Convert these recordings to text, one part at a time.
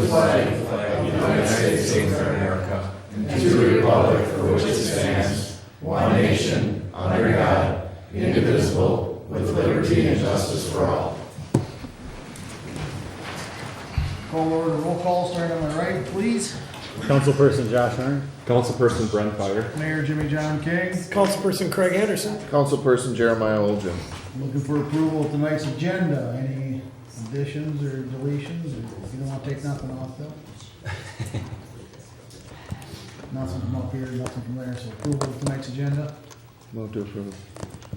flag of the United States of America, and to the republic for which it stands, one nation, under God, indivisible, with liberty and justice for all. Call order roll call, starting on my right, please. Councilperson Josh Hearn. Councilperson Brent Fire. Mayor Jimmy John King. Councilperson Craig Anderson. Councilperson Jeremiah Olgen. Looking for approval of tonight's agenda. Any additions or deletions? Or if you don't want to take nothing off, Bill? Nothing from up here, nothing from there. So approval of tonight's agenda. Move to approve.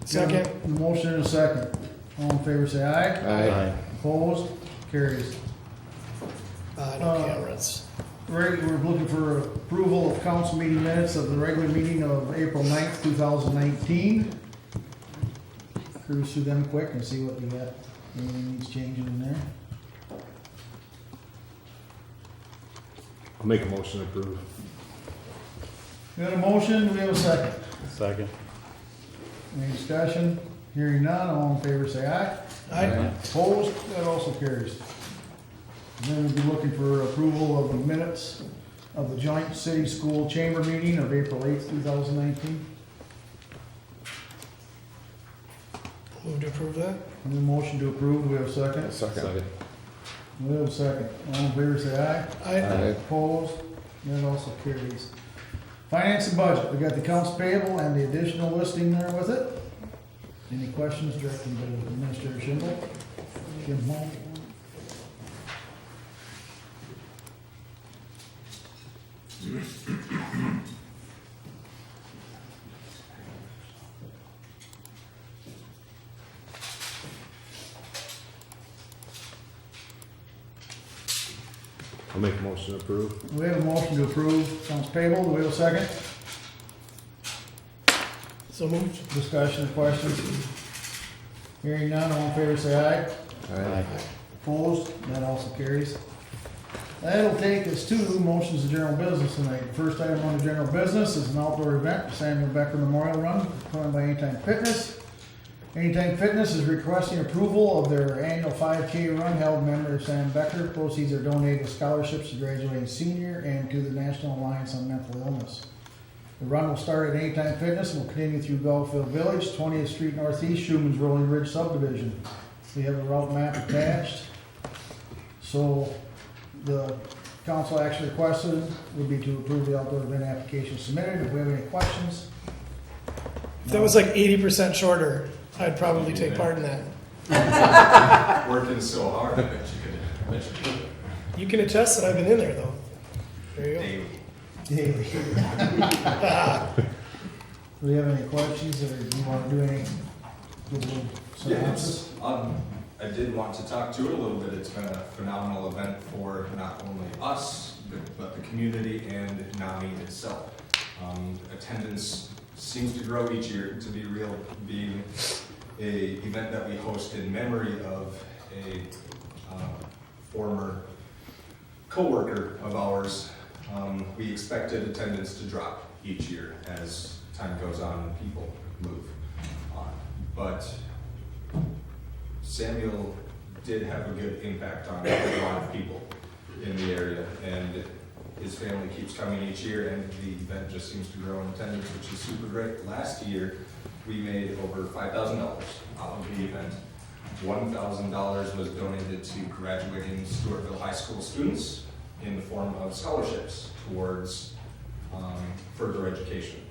Second. Motion and a second. All in favor say aye. Aye. Opposed? Carries. No cameras. Right, we're looking for approval of council meeting minutes of the regular meeting of April 9th, 2019. Cruise through them quick and see what we got. Anything needs changing in there? I'll make a motion to approve. We got a motion, do we have a second? Second. Any discussion? Hearing none, all in favor say aye. Aye. Opposed? That also carries. Then we'll be looking for approval of the minutes of the joint city school chamber meeting of April 8th, 2019. Move to approve that. And the motion to approve, do we have a second? Second. We have a second. All in favor say aye. Aye. Opposed? That also carries. Finance and budget, we got the accounts payable and the additional listing there with it. Any questions directed to Administrator Schindel? Jim Hall? I'll make a motion to approve. We have a motion to approve accounts payable, do we have a second? So moved. Discussion, questions? Hearing none, all in favor say aye. Aye. Opposed? That also carries. That'll take us to motions of general business tonight. First item on the general business is an outdoor event, Samuel Becker Memorial Run, put on by Anytime Fitness. Anytime Fitness is requesting approval of their annual 5K run held in memory of Sam Becker. Proceeds are donated to scholarships to graduating senior and to the National Alliance on Mental Illness. The run will start at Anytime Fitness and will continue through Gulfville Village, 20th Street Northeast, Schuman's Rolling Ridge subdivision. We have a route map attached. So the council action requested would be to approve the outdoor event application submitted. If we have any questions? If that was like 80% shorter, I'd probably take part in that. Working so hard, I bet you could. You can attest that I've been in there though. There you go. Daily. Daily. Do we have any questions, or do you want to do any? Give a little synopsis? I did want to talk to it a little bit. It's been a phenomenal event for not only us, but the community and NAMI itself. Attendance seems to grow each year, to be real, being a event that we host in memory of a former co-worker of ours. We expected attendance to drop each year as time goes on and people move on. But Samuel did have a good impact on a lot of people in the area, and his family keeps coming each year, and the event just seems to grow in attendance, which is super great. Last year, we made over $5,000 out of the event. $1,000 was donated to graduating Stewartville High School students in the form of scholarships towards further education.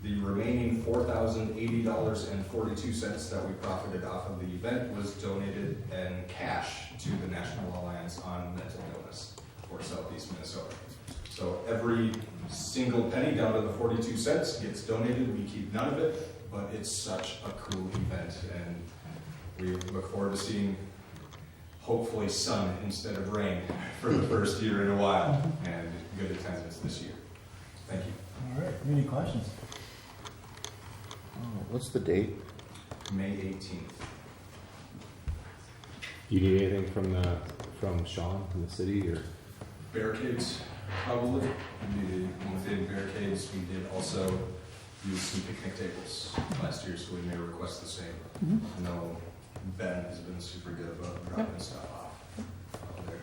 The remaining $4,080.42 that we profited off of the event was donated in cash to the National Alliance on Mental Illness for Southeast Minnesota. So every single penny down to the 42 cents gets donated. We keep none of it, but it's such a cool event, and we look forward to seeing hopefully sun instead of rain for the first year in a while, and good attendance this year. Thank you. All right, any questions? What's the date? May 18th. You need anything from Sean, from the city, or? Barricades, probably. Within barricades, we did also use some picnic tables last year, so we may request the same. I know Ben has been super good about dropping stuff off out there.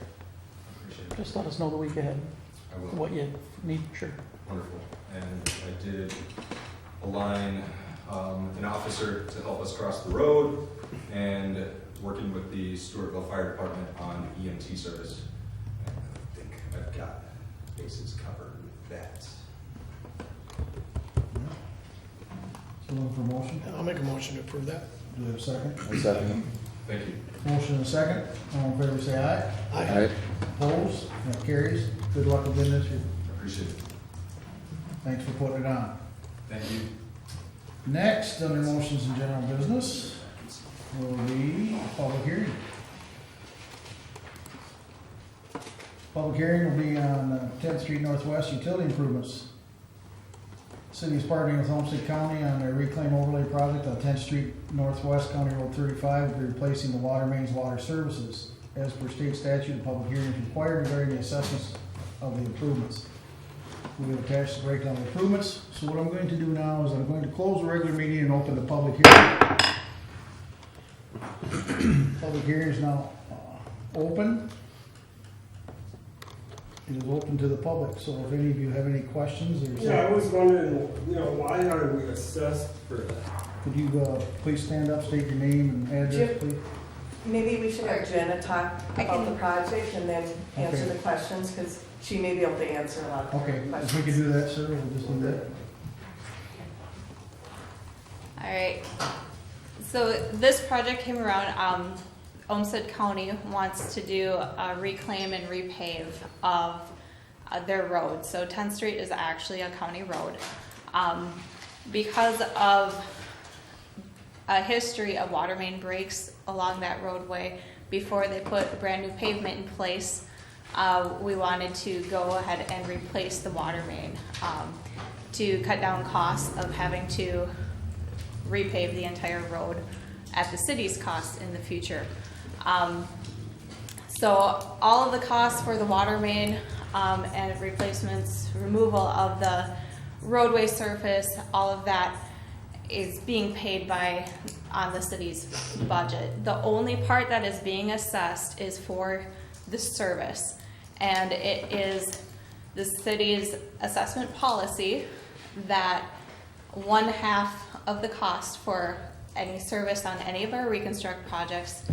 Appreciate it. Just let us know the week ahead, I will. what you need, sure. Wonderful. And I did align an officer to help us cross the road and working with the Stewartville Fire Department on EMT service. And I think I've got bases covered with that. So looking for motion? I'll make a motion to approve that. Do we have a second? A second. Thank you. Motion and a second. All in favor, say aye. Aye. Opposed? That carries. Good luck with this year. Appreciate it. Thanks for putting it on. Thank you. Next, under motions and general business, will be public hearing. Public hearing will be on 10th Street Northwest utility improvements. City is partnering with Homestead County on their reclaim overlay project on 10th Street Northwest, County Road 35, will be replacing the water mains water services. As per state statute, a public hearing is required regarding the assessments of the improvements. We have attached the breakdown of improvements. So what I'm going to do now is I'm going to close the regular meeting and open the public hearing. Public hearing is now open. It is open to the public, so if any of you have any questions or... Yeah, I was wondering, why are we assessed for that? Could you please stand up, state your name and address, Jim? please? Maybe we should have Jenna talk about the project and then answer Okay. the questions, because she may be able to answer a lot of Okay, questions. if we could do that, sir, we'll just do that. All right. So this project came around, Olmsted County wants to do a reclaim and repave of their road. So 10th Street is actually a county road. Because of a history of water main breaks along that roadway, before they put brand new pavement in place, we wanted to go ahead and replace the water main to cut down costs of having to repave the entire road at the city's cost in the future. So all of the costs for the water main and replacements, removal of the roadway surface, all of that is being paid on the city's budget. The only part that is being assessed is for the service, and it is the city's assessment policy that 1/2 of the cost for any service on any of our reconstruct projects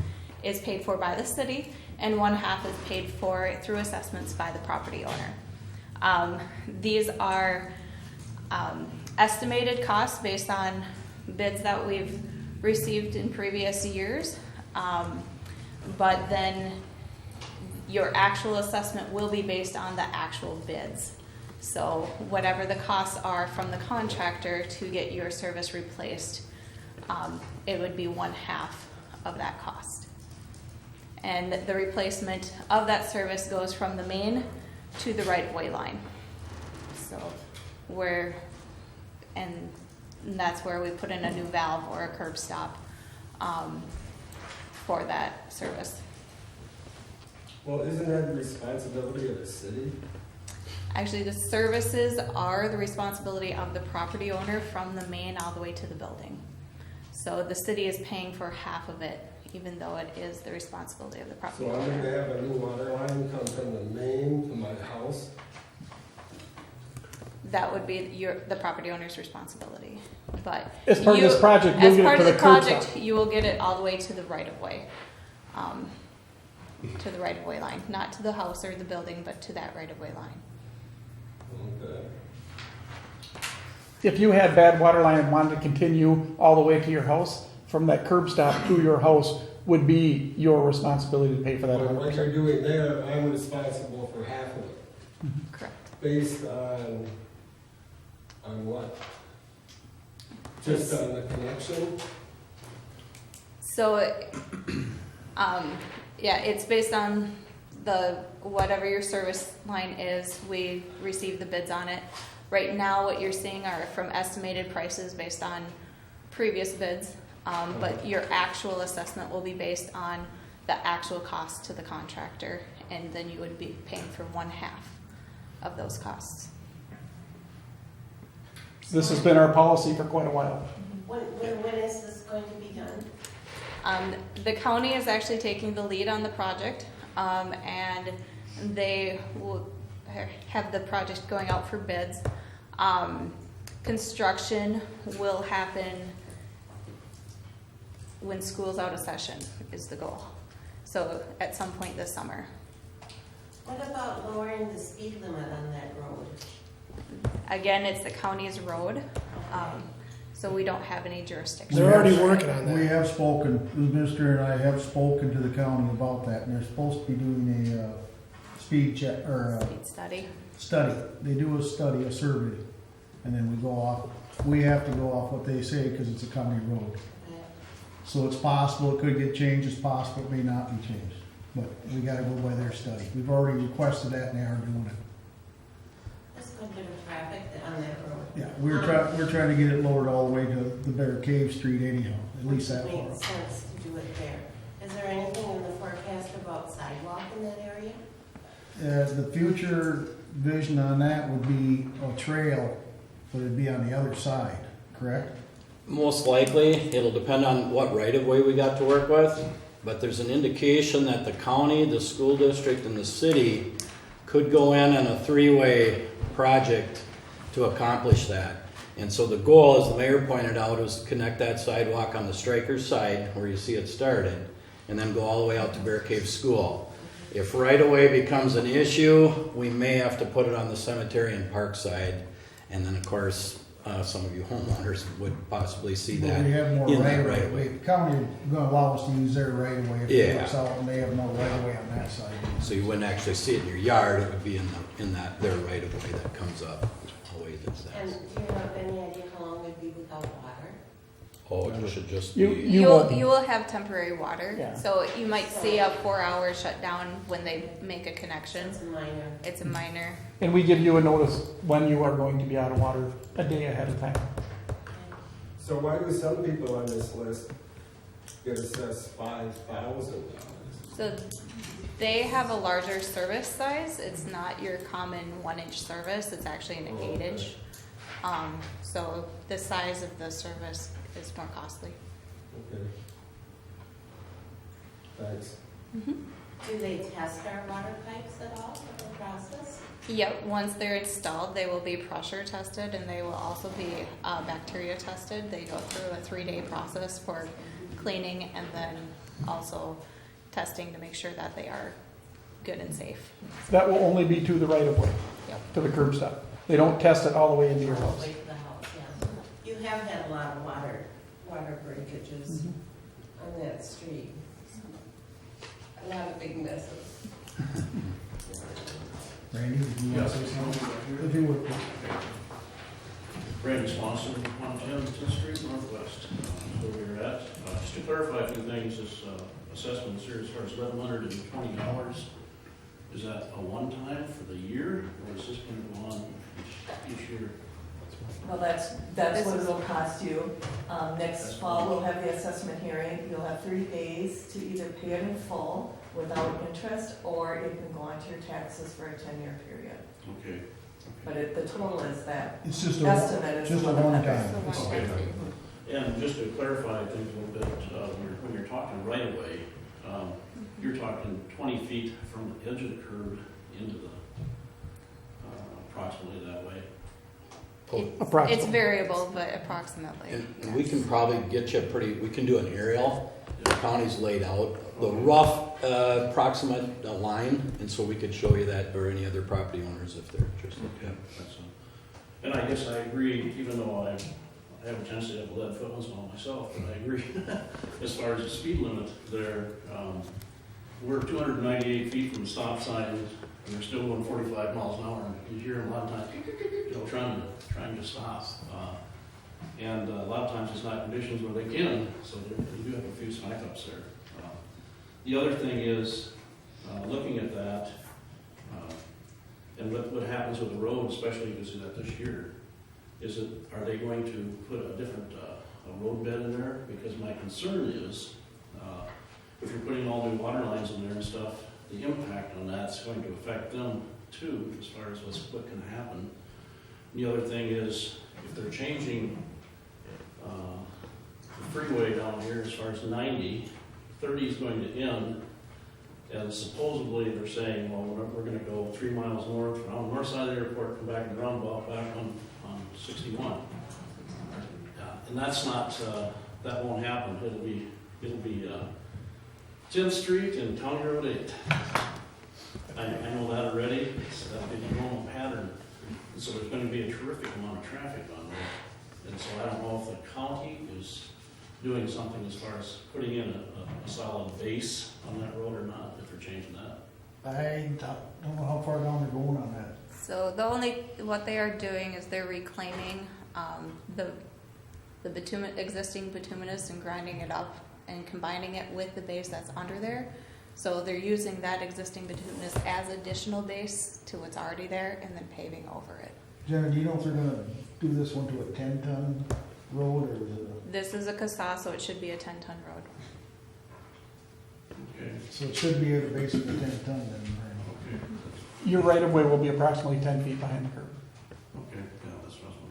is paid for by the city, and 1/2 is paid for through assessments by the property owner. These are estimated costs based on bids that we've received in previous years, but then your actual assessment will be based on the actual bids. So whatever the costs are from the contractor to get your service replaced, it would be 1/2 of that cost. And the replacement of that service goes from the main to the right-of-way line. So and that's where we put in a new valve or a curb stop for that service. Well, isn't that the responsibility of the city? Actually, the services are the responsibility of the property owner from the main all the way to the building. So the city is paying for 1/2 of it, even though it is the responsibility of the property So I'm owner. gonna have a new water line come from the main to my house. That would be the property owner's responsibility. But As part of this project, you'll as get it part for of the the curb project, stop. you will get it all the way to the right of way, to the right of way line, not to the house or the building, but to that right of way line. Okay. If you had bad water line and wanted to continue all the way to your house, from that curb stop to your house would be your responsibility to pay for that But what you're 100%. doing there, I'm responsible for 1/2 of it, Correct. based on what? Just on the connection? So, yeah, it's based on whatever your service line is, we receive the bids on it. Right now, what you're seeing are from estimated prices based on previous bids, but your actual assessment will be based on the actual cost to the contractor, and then you would be paying for 1/2 of those costs. This has been our policy for quite a while. When is this going to be done? The county is actually taking the lead on the project, and They will have the project going out for bids. Construction will happen when school's out of session is the goal. So at some point this summer. What about lowering the speed limit on that road? Again, it's the county's road, so we don't have any jurisdiction. We They're have- already working on We that. have spoken, the minister and I have spoken to the county about that, and they're supposed to be doing a speed check, or a Speed study. study. They do a study, a survey, and then we go off, we have to go off what they say, because it's a county road. So it's possible, it could get changed, it's possible it may not be changed, but we gotta go by their study. We've already requested that, and they are doing it. There's quite a bit of traffic on that road. Yeah, we're trying to get it lowered all the way to the Bear Cave Street anyhow, at least that far. Makes sense to do it there. Is there anything in the forecast about sidewalk in that area? The future vision on that would be a trail, but it'd be on the other side, correct? Most likely, it'll depend on what right-of-way we got to work with, but there's an indication that the county, the school district, and the city could go in on a three-way project to accomplish that. And so the goal, as the mayor pointed out, is to connect that sidewalk on the Stryker's side, where you see it started, and then go all the way out to Bear Cave School. If right-of-way becomes an issue, we may have to put it on the cemetery and park side, and then, of course, some of you homeowners would possibly see But that we have more in right that of right of way. way. The county is gonna allow us to use their right of way if it Yeah. works out, and they have more right of way on that side. So you wouldn't actually see it in your yard, it would be in that, their right of way that comes up away that's And that. do you have any idea how long it'd be without water? Oh, it should just You- be, you won't- You will have temporary water, Yeah. so you might see a 4-hour shutdown when they make a connection. It's a minor. It's a minor. And we give you a notice when you are going to be out of water a day ahead of time. So why do some people on this list get assessed $5,000? So they have a larger service size. It's not your common 1-inch service. It's actually an 8-inch. So the size of the service is more costly. Okay. Thanks. Do they test our water pipes at all in the process? Yep, once they're installed, they will be pressure tested and they will also be bacteria tested. They go through a 3-day process for cleaning and then also testing to make sure that they are good and safe. That will only be to the right of way, Yep. to the curb stop. They don't test it all the way into your All the house. way to the house, yeah. You have had a lot of water breakages on that street. A lot of big messes. Randy, did you want to say something? If you would. Randy Swanson, 110 10th Street Northwest, where we're at. Just to clarify a few things, this assessment here as far as $1,120, is that a one-time for the year, or is this going to go on each year? Well, that's what it'll cost you. Next fall, we'll have the assessment hearing. You'll have 30 days to either pay it in full without interest, or it can go onto your taxes for a 10-year period. Okay. But the total is that. It's just Estimate is just a the one one that- time. It's a Okay. one-time. And just to clarify things a little bit, when you're talking right away, you're talking 20 feet from the edge of the curb into the, approximately that way. It's Approximately. variable, but approximately. and we can probably get you we can do an aerial, the county's laid out, the rough approximate line, and so we could show you that, or any other property owners if they're interested. Okay, that's, and I guess I agree, even though I have a chance to have a lead foot once in a while myself, but I agree. As far as the speed limit there, we're 298 feet from the stop sign, and we're still going 45 miles an hour. And you hear a lot of times, trying to stop. And a lot of times it's not conditions where they can, so you do have a few smack ups there. The other thing is, looking at that, and what happens with the road, especially if you see that this year, is it, are they going to put a different a road bed in there? Because my concern is, if you're putting all new water lines in there and stuff, the impact on that's going to affect them too, as far as what can happen. The other thing is, if they're changing the freeway down here as far as 90, 30 is going to end And supposedly they're saying, well, we're gonna go 3 miles north, around the north side of the airport, come back and roundabout back on 61. And that's not, that won't happen. It'll be 10th Street and County Road 8. I know that already, so that'll be the normal pattern. And so there's gonna be a terrific amount of traffic on there. And so I don't know if the county is doing something as far as putting in a solid base on that road or not, if they're changing that. I don't know how far down they're going on that. So what they are doing is they're reclaiming the existing bituminous and grinding it up and combining it with the base that's under there. So they're using that existing bituminous as additional base to what's already there and then paving over it. Jenna, do you know if they're gonna do this one to a 10-ton road, or is it This is a CASA, so it should be a 10-ton road. Okay. so it should be at a base of a 10-ton then, right? Okay. Your right of way will be approximately 10 feet behind the curb. Okay, yeah, that's what I was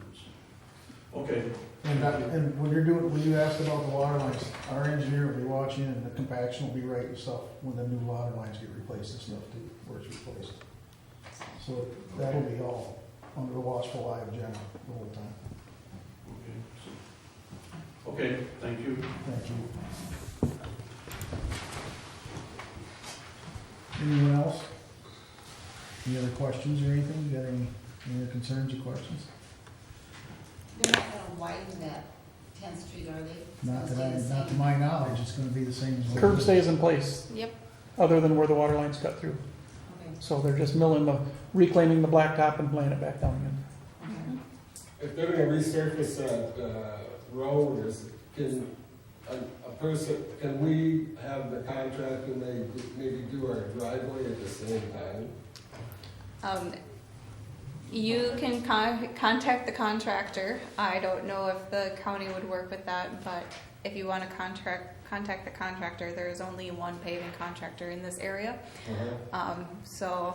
wondering. Okay, And when you asked about the water lines, our engineer will be watching and the compaction will be right and stuff when the new water lines get replaced and stuff too, where it's replaced. So that'll be all under the watchful eye of Jenna the whole time. okay, thank you. Thank you. Anyone else? Any other questions or anything? You got any other concerns or questions? They're not gonna widen that 10th Street, are they? Not to my knowledge, it's gonna be the same as. Curb stays in place, Yep. other than where the water lines cut through. Okay. So they're just reclaiming the blacktop and laying it back down again. If they're gonna resurface that, road, can we have the contractor maybe do our driveway at the same time? You can contact the contractor. I don't know if the county would work with that, but if you want to contact the contractor, there is only one paving contractor in this area. So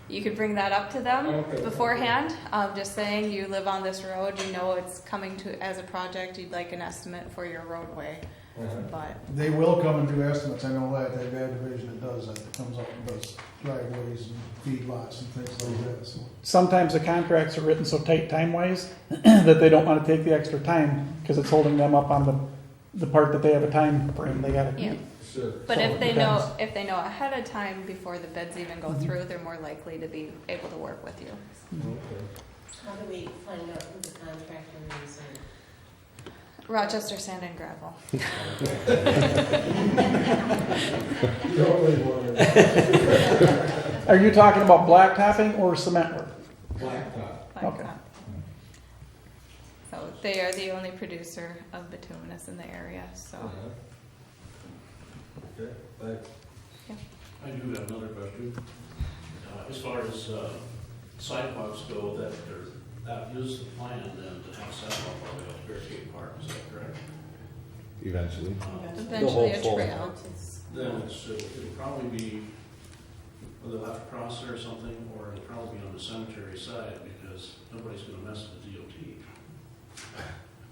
you could bring that up to them beforehand, just saying you live on this road, you know it's coming to as a project, you'd like an estimate for your roadway. But They will come and do estimates, I know that, they've got a division that does that, that comes up and does driveways and feedlots and things like that, so. Sometimes the contracts are written so tight time-wise that they don't want to take the extra time because it's holding them up on the part that they have a time frame they gotta yeah. keep. Sure. But So if it they depends. know ahead of time before the bids even go through, they're more likely to be able to work with you. How do we find out who the contractor is? Rochester Sand and Gravel. The only one, Are you talking about blacktopping or cement work? blacktop. Okay. So they are the only producer of bituminous in the area, so. Okay, thanks. I do have another question. As far as sidewalks go, that is the plan then to have sidewalk all the way up to Barricade Park, is that correct? Eventually. Eventually a whole trail. Then it'll probably be, whether they'll have to cross there or something, or it'll probably be on the cemetery side, because nobody's gonna mess with the DOT.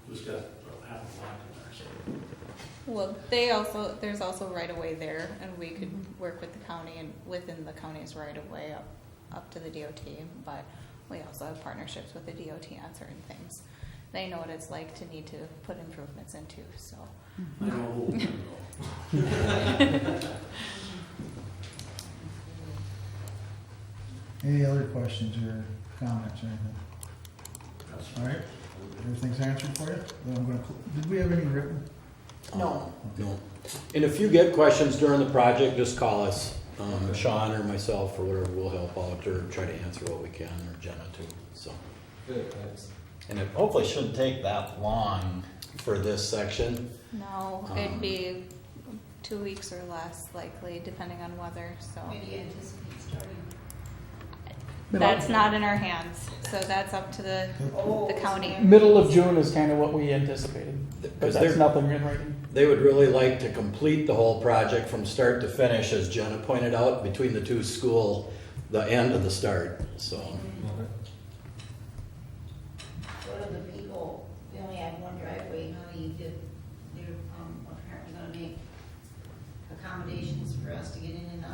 Who's got half a block in there, so. Well, there's also right of way there, and we could work with the county and within the county's right of way up to the DOT, but we also have partnerships with the DOT on certain things. They know what it's like to need to put improvements into, so. I know. Any other questions or comments or anything? All right, everything's answered for you? Then I'm gonna, did we have any written? No. And if you get questions during the project, just call us, Sean or myself or whatever, we'll help out or try to answer what we can, or Jenna too, so. Good, thanks. And it hopefully shouldn't take that long for this section. No, it'd be 2 weeks or less likely, depending on weather, so. When do you anticipate starting? That's not in our hands, so that's up to the county. Middle of June is kind of what we anticipated, but Because that's nothing in writing. they would really like to complete the whole project from start to finish, as Jenna pointed out, between the two school, the end of the start, so. What are the people, we only have one driveway, how you did, they're apparently gonna make accommodations for us to get in and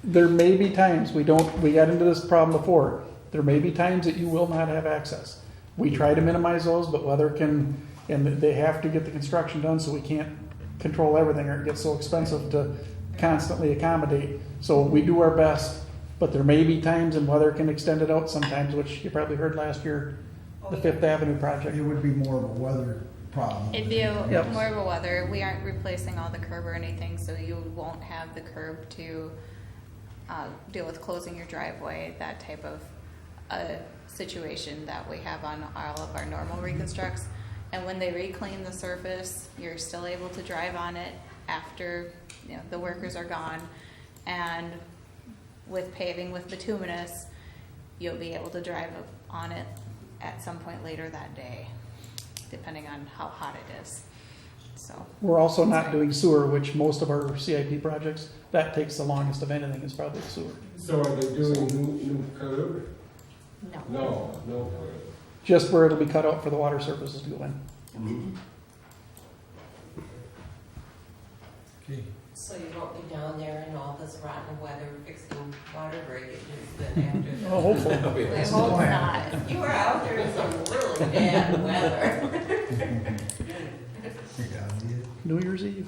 There may be times, we got into this problem before, there may be times that you will not have access. We try to minimize those, but weather can, and they have to get the construction done, so we can't control everything, or it gets so expensive to constantly accommodate. So we do our best, but there may be times, and weather can extend it out sometimes, which you probably heard last year, the Fifth Avenue project. It would be more of a weather problem. It'd be Yep. more of a weather. We aren't replacing all the curb or anything, so you won't have the curb to deal with closing your driveway, that type of situation that we have on all of our normal reconstructs. And when they reclaim the surface, you're still able to drive on it after the workers are gone. And with paving with bituminous, you'll be able to drive on it at some point later that day, depending on how hot it is. So We're also not doing sewer, which most of our CIP projects, that takes the longest of anything, is probably sewer. So are they doing new curb? no. No. Just where it'll be cut out for the water surfaces to go in. Okay. So you won't be down there in all this rotten weather fixing water breakages then after the. Oh, hopefully. I hope not. You were out there in some really bad weather. New Year's Eve.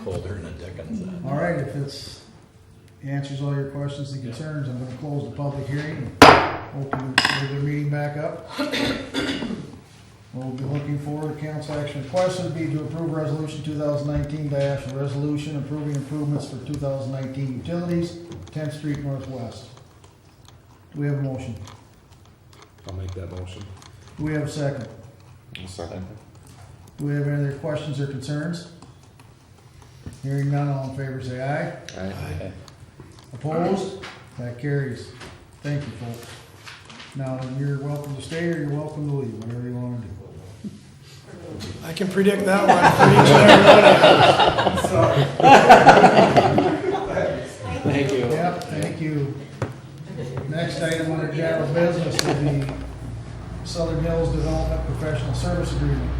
Colder than a Dickens. All right, if it's, answers all your questions and concerns, I'm gonna close the public hearing and open the regular meeting back up. We'll be looking forward to council action requests would be to approve resolution 2019 a resolution approving improvements for 2019 utilities, 10th Street Northwest. Do we have a motion? I'll make that motion. Do we have a second? Second. Do we have any other questions or concerns? Hearing none, all in favor say aye. Aye. Opposed? That carries. Thank you, folks. Now, you're welcome to stay or you're welcome to leave, whatever you want to do. I can predict that one for each and every one of you. Thank you. Yep, thank you. Next item under general business is the Southern Hills Development Professional Service Agreement.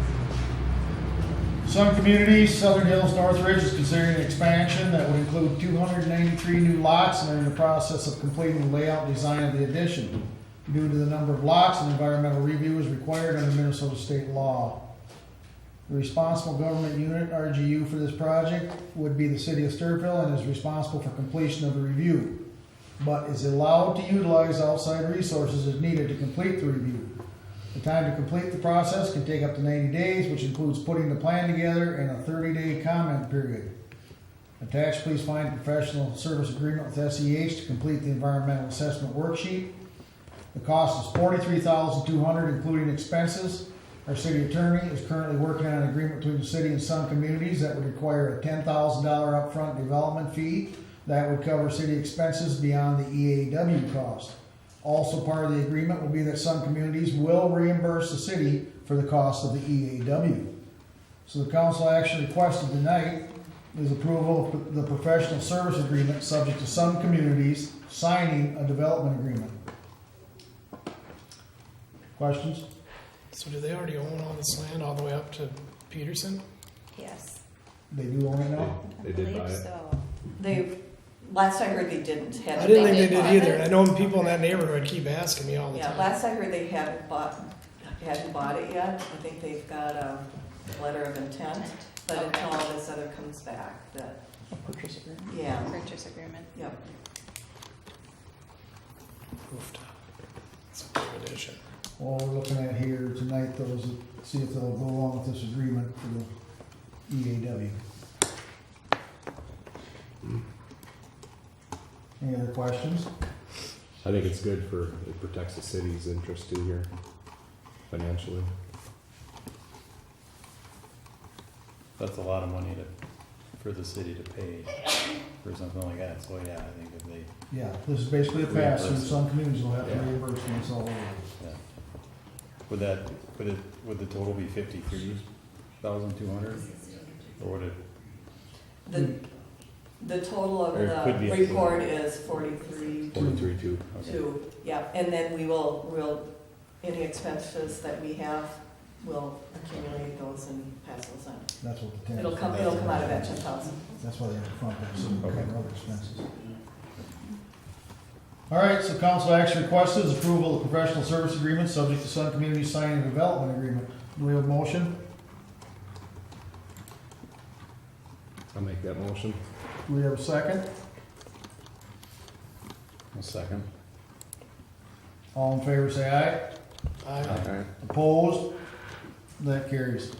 Some communities, Southern Hills Northridge is considering an expansion that would include 293 new lots and are in the process of completing the layout and design of the addition. Due to the number of lots, an environmental review is required under Minnesota state law. The responsible government unit, RGU, for this project would be the city of Stewartville and is responsible for completion of the review, but is allowed to utilize outside resources as needed to complete the review. The time to complete the process can take up to 90 days, which includes putting the plan together and a 30-day comment period. Attached, please find a professional service agreement with SEH to complete the environmental assessment worksheet. The cost is $43,200, including expenses. Our city attorney is currently working on an agreement between the city and some communities that would require a $10,000 upfront development fee. That would cover city expenses beyond the EAW cost. Also part of the agreement will be that some communities will reimburse the city for the cost of the EAW. So the council action requested tonight is approval of the professional service agreement subject to some communities signing a development agreement. Questions? So do they already own all this land all the way up to Peterson? Yes. They do own it now? They did buy believe it. so. Last I heard they didn't. I didn't think they did either. And I know people in that neighborhood keep asking me all the Yeah, time. last I heard they hadn't bought it yet. I think they've got a letter of intent, but until all this other comes back, that, A purchase agreement. yeah, Purchase agreement. yep. Rooftop. It's a good addition. All we're looking at here tonight, though, is to see if they'll go along with this agreement for the EAW. Any other questions? I think it's good for, it protects the city's interest too here, financially. That's a lot of money for the city to pay for something like that, so yeah, I think if they, Yeah, this is basically a pass-through. Reimburse. Some communities will have to Yeah. reimburse when it's all over. yeah. Would the total be 53,200? Or would it, The total of Or it could the be up to report is 43. 43.2. okay. Two, yeah, and then we'll, any expenses that we have we'll accumulate those and pass those on. That's what the 10. It'll come out of that 10,000. That's why they have a front there, so we can cover other expenses. All right, so council action requested is approval of professional service agreement subject to Sun Community signing a development agreement. Do we have a motion? I'll make that motion. Do we have a second? A second. All in favor, say aye. Alright. Opposed? That carries.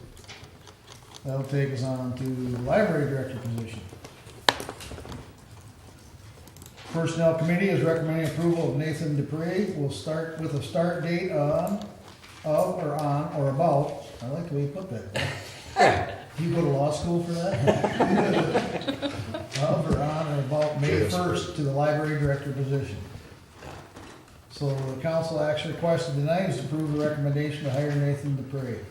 That'll take us on to the library director position. Personnel Committee is recommending approval of Nathan Dupre. We'll start with a start date on or about, I like the way you put that. Do you go to law school for that? Of or on or about May 1st to the library director position. So the council action requested tonight is to approve the recommendation to hire Nathan Dupre.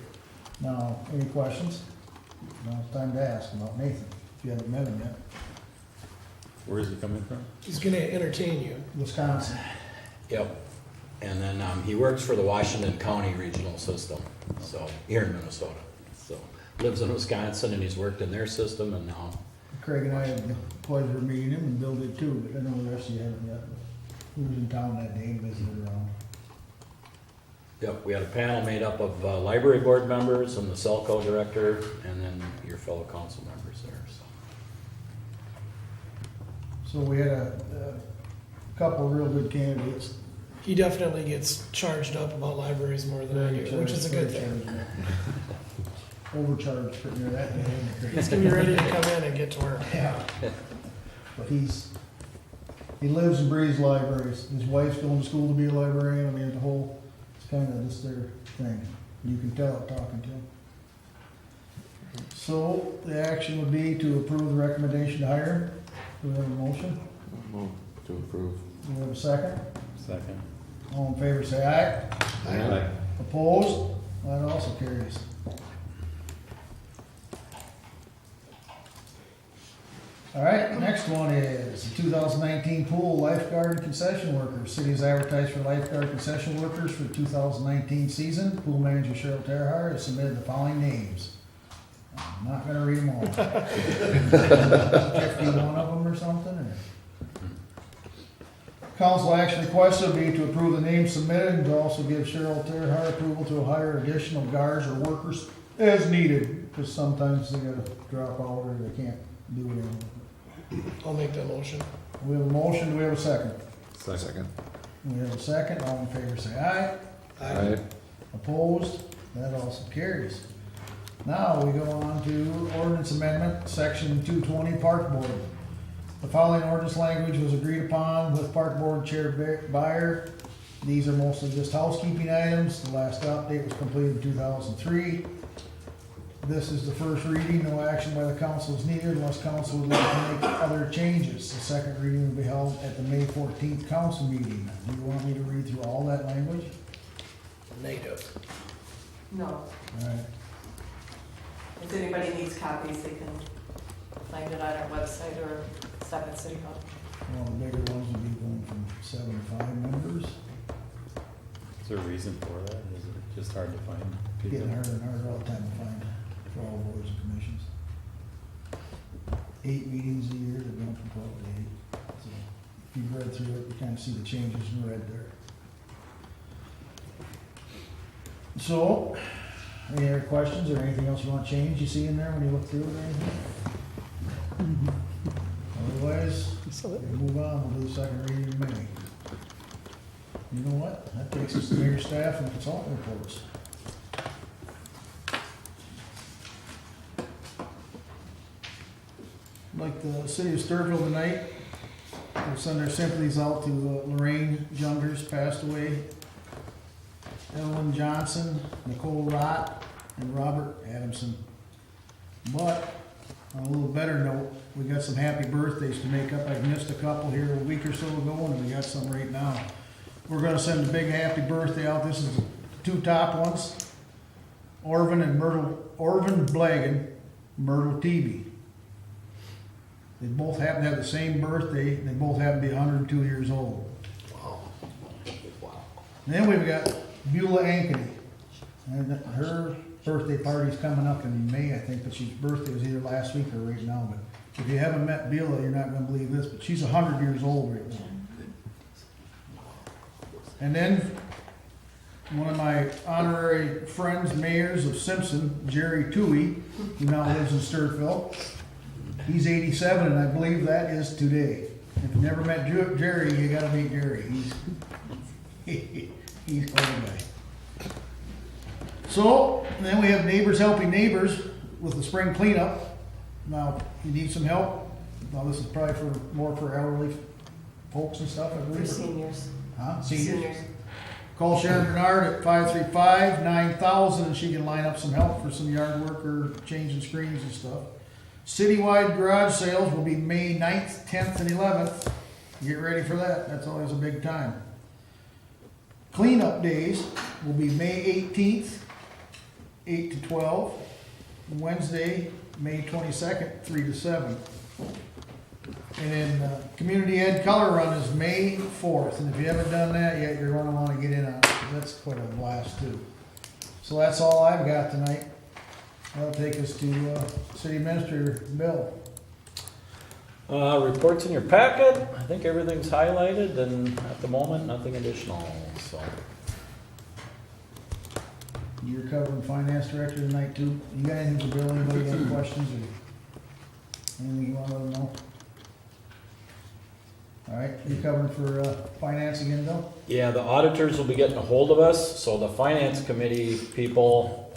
Now, any questions? Now it's time to ask about Nathan, if you haven't met him yet. Where is he coming from? He's gonna entertain you. Wisconsin. Yep. And then he works for the Washington County Regional System, so here in Minnesota. So lives in Wisconsin and he's worked in their system and now. Craig and I had the pleasure of meeting him, and Bill did too, but I know the rest of you haven't yet. He was in town that day and visited around. Yep, we had a panel made up of library board members and the Selco director and then your fellow council members there, so. So we had a couple of real good candidates. He definitely gets charged up about libraries more than I do, which is a good thing. Overcharged for near that day. He's gonna be ready to come in and get to work. Yeah. But he lives and breathes libraries. His wife's going to school to be a librarian. I mean, it's kind of just their thing. You can tell it talking to him. So the action would be to approve the recommendation to hire him. Do we have a motion? Move to approve. Do we have a second? Second. All in favor, say aye. Aye. Opposed? That also carries. All right, next one is the 2019 pool lifeguard and concession workers. City has advertised for lifeguard concession workers for the 2019 season. Pool manager Cheryl Terhar has submitted the following names. I'm not gonna read them all. 51 of them or something, or? Council action requested would be to approve the names submitted and to also give Cheryl Terhar approval to hire additional guards or workers as needed, because sometimes they gotta drop out or they can't do it anymore. I'll make that motion. We have a motion, do we have a second? Second. We have a second, all in favor say aye. Aye. Opposed? That also carries. Now we go on to ordinance amendment, section 220, park board. The following ordinance language was agreed upon with park board chair Byer. These are mostly just housekeeping items. The last update was completed in 2003. This is the first reading. No action by the council is needed unless council would like to make other changes. The second reading will be held at the May 14th council meeting. Do you want me to read through all that language? Negative. No. All right. If anybody needs copies, they can find it on our website or stop at City Hall. Well, the bigger ones would be going from 7 to 5 members. Is there a reason for that? Is it just hard to find people? Getting harder and harder all the time to find for all boards and commissions. 8 meetings a year, they've gone from 12 to 8. So if you've read through it, you kind of see the changes in red there. So, any other questions or anything else you want changed you see in there when you look through it or anything? Otherwise, we'll move on, we'll do the second reading in May. You know what? That takes us to mayor, staff, and consultant reports. Like the city of Stewartville tonight, we'll send our sympathies out to Lorraine Jungers, passed away, Ellen Johnson, Nicole Rott, and Robert Adamson. But on a little better note, we got some happy birthdays to make up. I missed a couple here a week or so ago, and we got some right now. We're gonna send a big happy birthday out. This is the 2 top ones. Orvin Blagan, Myrtle Tebe. They both happen to have the same birthday, and they both happen to be 102 years old. Wow. And then we've got Beulah Ankeny, And her birthday party's coming up in May, I think, but she's birthday was either last week or right now, but if you haven't met Beulah, you're not gonna believe this, but she's 100 years old right now. And then, one of my honorary friends, mayors of Simpson, Jerry Toohey, who now lives in Stewartville, he's 87, and I believe that is today. If you never met Jerry, you gotta meet Jerry. He's quite a guy. So, then we have Neighbors Helping Neighbors with the spring cleanup. Now, you need some help. Now, this is probably more for elderly folks and stuff, I For believe. seniors. Huh? Seniors? Call Sharon Bernard at 535-9000 and she can line up some help for some yard work or changing screens and stuff. Citywide garage sales will be May 9th, 10th, and 11th. Get ready for that. That's always a big time. Cleanup days will be May 18th, 8 to 12. Wednesday, May 22nd, 3 to 7. And then Community Ed Color Run is May 4th. And if you haven't done that yet, you're going to want to get in on it, 'cause that's quite a blast too. So that's all I've got tonight. That'll take us to City Administrator Bill. Reports in your packet. I think everything's highlighted, and at the moment, nothing additional, so. You're covering Finance Director tonight too. You got anything for Bill? Anybody got any questions or anything you want to let them know? All right, you covering for Finance again, Bill? Yeah, the auditors will be getting a hold of us, so the finance committee people,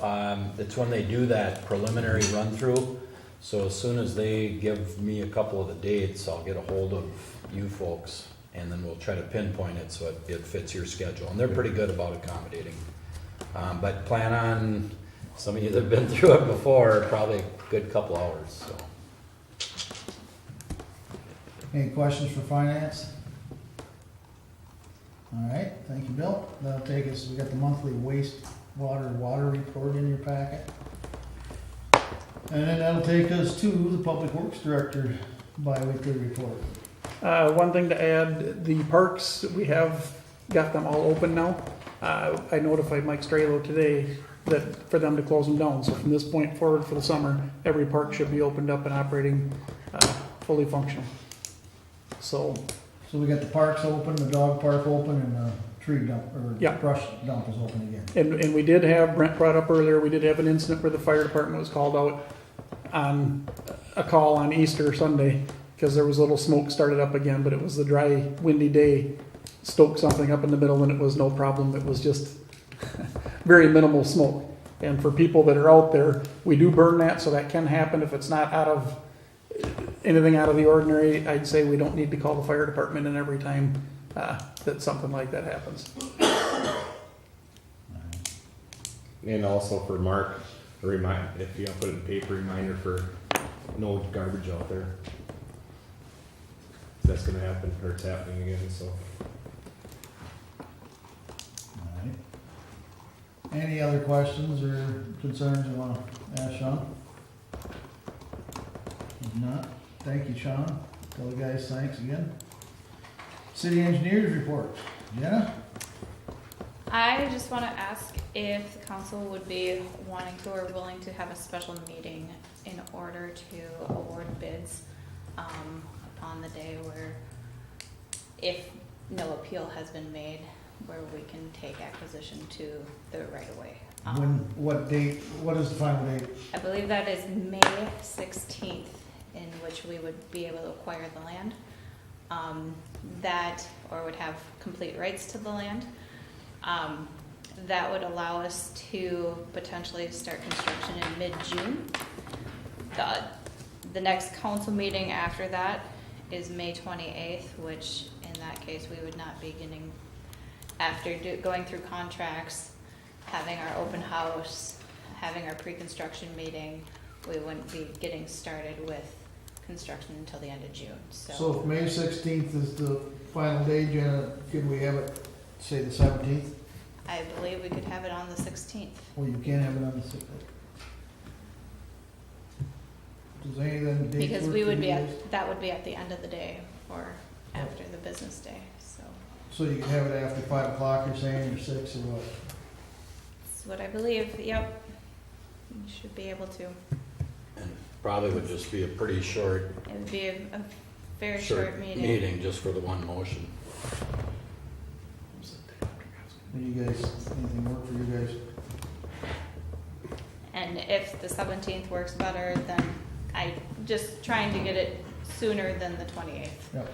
it's when they do that preliminary run-through. So as soon as they give me a couple of the dates, I'll get a hold of you folks, and then we'll try to pinpoint it so it fits your schedule. And they're pretty good about accommodating. But plan on, some of you that have been through it before, probably a good couple hours, so. Any questions for Finance? All right, thank you, Bill. That'll take us, we got the monthly water report in your packet. And then that'll take us to the Public Works Director bi-weekly report. One thing to add, the parks, we have got them all open now. I notified Mike Strelo today that for them to close them down. So from this point forward for the summer, every park should be opened up and operating fully functional. So we got the parks open, the dog park open, and the tree dump, or Yeah. brush dump is open again. And we did have, Brent brought up earlier, we did have an incident where the fire department was called out on a call on Easter Sunday because there was a little smoke started up again, but it was the dry, windy day, stoked something up in the middle and it was no problem. It was just very minimal smoke. And for people that are out there, we do burn that, so that can happen. If it's not anything out of the ordinary, I'd say we don't need to call the fire department in every time that something like that happens. And also for Mark, if you put in a paper reminder for no garbage out there. That's gonna happen, or it's happening again, so. All right. Any other questions or concerns you want to ask Sean? If not, thank you, Sean. Tell the guys thanks again. City Engineers report. Jenna? I just want to ask if the council would be wanting to or willing to have a special meeting in order to award bids upon the day where, if no appeal has been made, where we can take acquisition to the right of way. What date, what is the final date? I believe that is May 16th, in which we would be able to acquire the land. Or would have complete rights to the land. That would allow us to potentially start construction in mid-June. The next council meeting after that is May 28th, which in that case we would not be getting, after going through contracts, having our open house, having our pre-construction meeting, we wouldn't be getting started with construction until the end of June. So if May 16th is the final day, Jenna, can we have it, say the 17th? I believe we could have it on the 16th. Well, you can't have it on the 16th. Does any of them dates Because work we for would you be guys? that would be at the end of the day or after the business day, so. So you can have it after 5 o'clock, you're saying, or 6, or what? It's what I believe, yep. You should be able to. And probably would just be a pretty short, It would be a very short meeting. just for the one motion. Do you guys, anything work for you guys? And if the 17th works better, then I just trying to get it sooner than the 28th. Yep.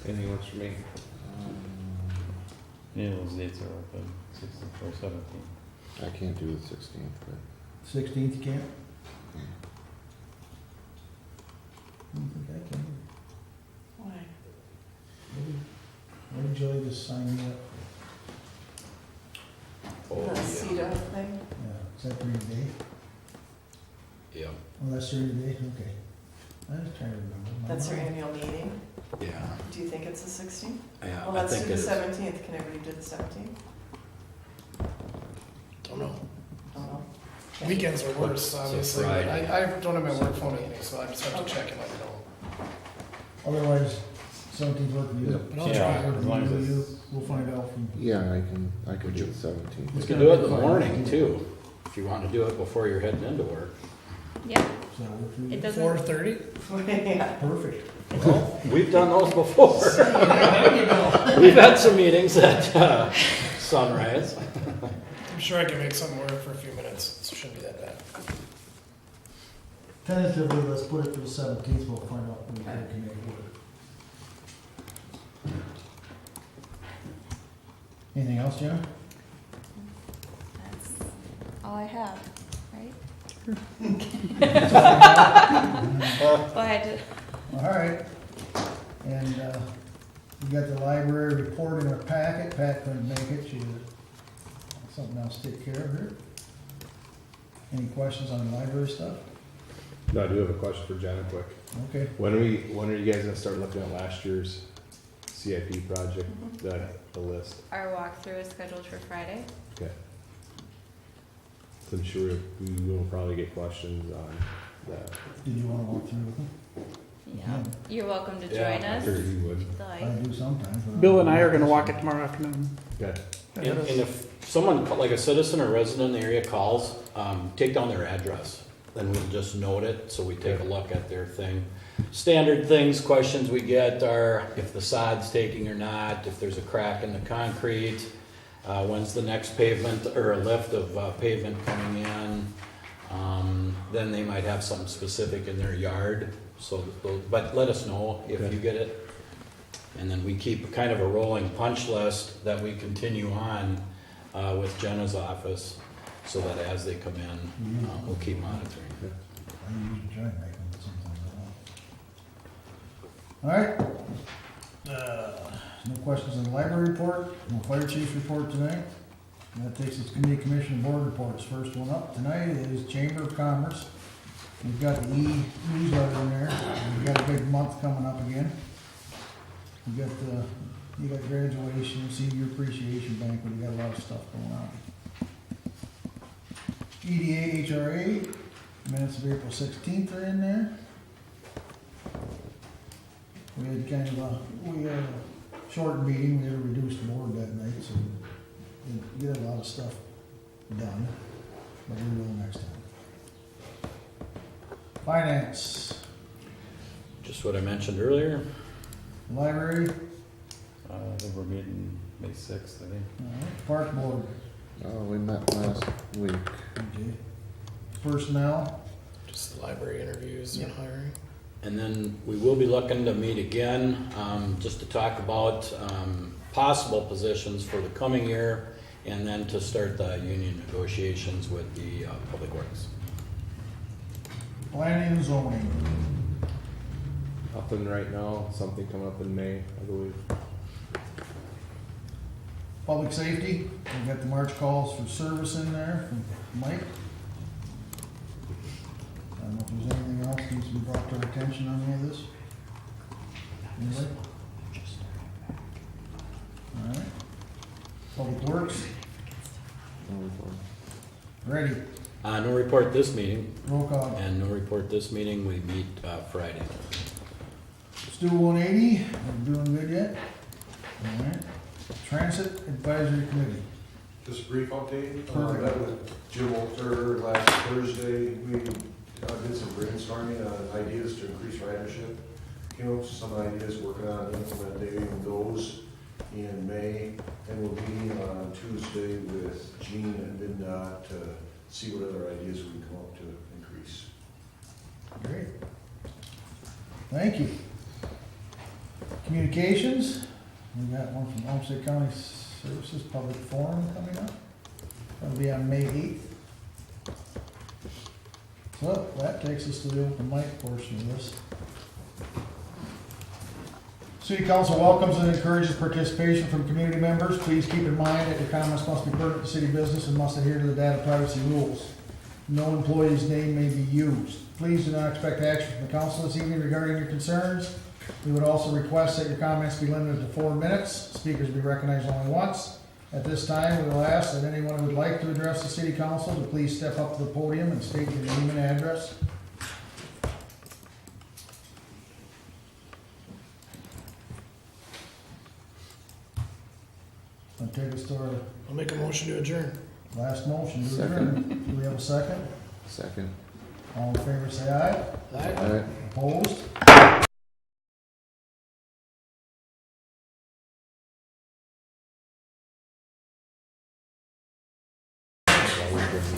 Anything else for me? Yeah, those dates are open, 16th or 17th. I can't do the 16th, but 16th, you can't? I don't think I can. Why? Why did Joey just sign me up? Oh, The yeah. CETA thing? Yeah, is that during the day? Yeah, Oh, that's during the day, okay. I was trying to remember. That's their annual meeting. yeah, Do you think it's the 16th? yeah. Well, I let's think do the it is. 17th. Can everybody do the 17th? Don't know. Don't know. Weekends are worse, It's a obviously. Friday. I don't have my work phone with me, so I just have to check and let you know. Otherwise, 17th work for you. But I'll Yeah, try. as long as You, it's- we'll find out from. yeah, I can do the 17th. You can do it in the morning too, if you want to do it before you're heading into work. Yep, Does that work for you? it doesn't. 4:30? Yeah. Perfect. We've done those before. There you go. We've had some meetings at sunrise. I'm sure I can make something work for a few minutes. It shouldn't be that bad. Tentatively, let's put it for the 17th, we'll find out when we can make it work. Anything else, Jenna? That's all I have, right? But All right. And, we got the library report in our packet. Pat couldn't make it, she had something else to take care of here. Any questions on the library stuff? No, I do have a question for Jenna quick. Okay. When are you guys gonna start looking at last year's CIP project, the list? our walkthrough is scheduled for Friday. Okay. So I'm sure we will probably get questions on that. Did you wanna walk through with them? Yeah. You're welcome to Yeah, join I us. figured you would. if you'd I like. do sometimes. but Bill and I are gonna walk it tomorrow afternoon. Okay. And if someone, like a citizen or resident in the area calls, take down their address. Then we'll just note it, so we take a look at their thing. Standard things, questions we get are if the sod's taking or not, if there's a crack in the concrete, when's the next pavement or a lift of pavement coming in. Then they might have something specific in their yard, so, but let us know if you get it. And then we keep kind of a rolling punch list that we continue on with Jenna's office, so that as they come in, we'll keep monitoring. I usually try and make them, but sometimes I don't. All right. No questions on the library report, no fire chief report tonight. And that takes us to committee, commission, board reports. First one up tonight is Chamber of Commerce. We've got the e-newsletter in there. We've got a big month coming up again. You got graduation, senior appreciation banquet, we got a lot of stuff going on. EDA, HRA, minutes of April 16th are in there. We had kind of a short meeting, we had a reduced board that night, so we didn't get a lot of stuff done, but we will next time. Finance, Just what I mentioned earlier. library, I think we're meeting May 6th, I think. park board, Oh, we met last week. okay. Personnel, Just the library interviews and hiring. And then we will be looking to meet again, just to talk about possible positions for the coming year, and then to start the union negotiations with the Public Works. planning and zoning. Nothing right now, something coming up in May, I believe. Public safety, we got the March calls for service in there from Mike. I don't know if there's anything else needs to be brought to our attention on any of this. Anybody? Alright. Public works, No report. ready, No report this meeting, roll call. and no report this meeting. We meet Friday. Stu 180, we're doing good yet? Alright. Transit Advisory Committee, Just a brief update. Perfect. Met with Jim Walter last Thursday. We did some brainstorming on ideas to increase ridership. Came up with some ideas, working on implementing those in May. And we'll be meeting on Tuesday with Gene and MnDOT to see what other ideas we can come up to increase. Great. Thank you. Communications, we got one from Olmsted County Services Public Forum coming up. That'll be on May 8th. So that takes us to the open mic portion of this. City Council welcomes and encourages participation from community members. Please keep in mind that your comments must be pertinent to city business and must adhere to the data privacy rules. No employee's name may be used. Please do not expect action from the council this evening regarding your concerns. We would also request that your comments be limited to 4 minutes. Speakers will be recognized only once. At this time, we will ask that anyone who would like to address the city council to please step up to the podium and state your name and address. I'll take us to our I'll make a motion to adjourn. last motion to Second. adjourn. Do we have a second? Second. All in favor, say aye. Aye. Alright. Opposed?